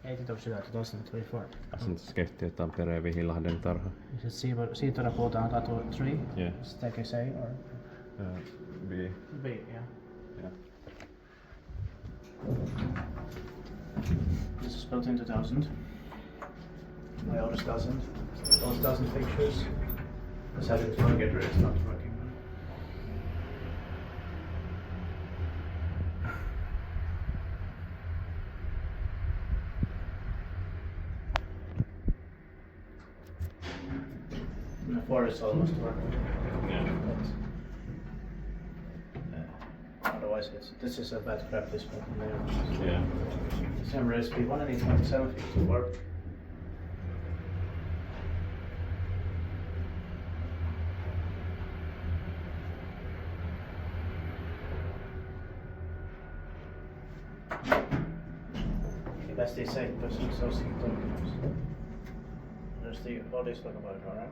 82 2024. Sen skefti Tampereen Vihilahden tarha. Is it Siirtolapuutarhankatu 3? Yeah. Staircase A or B. B? Yeah. Yeah. This is built in 2000. My Otis doesn't. Those doesn't fixtures. I said it was going to get rid, it's not working. The 4 is almost working. Yeah. But, otherwise, this is a bad crap this button there. Yeah. Same recipe, one of these 27 to work. Bäst i 6% så sitter There's the Otis talk about it, alright?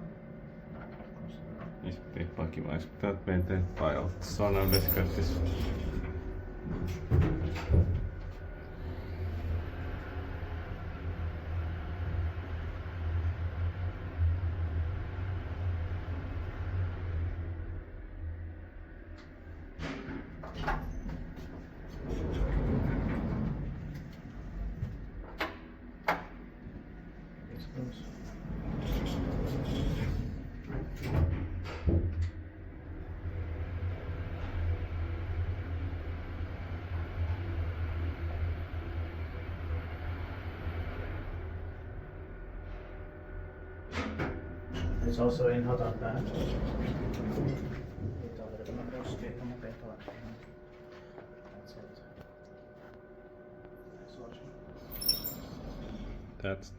Ispii pakivais. Täältä menteen file. Såna beskattis. It's also in Hatanpää. That's it. That's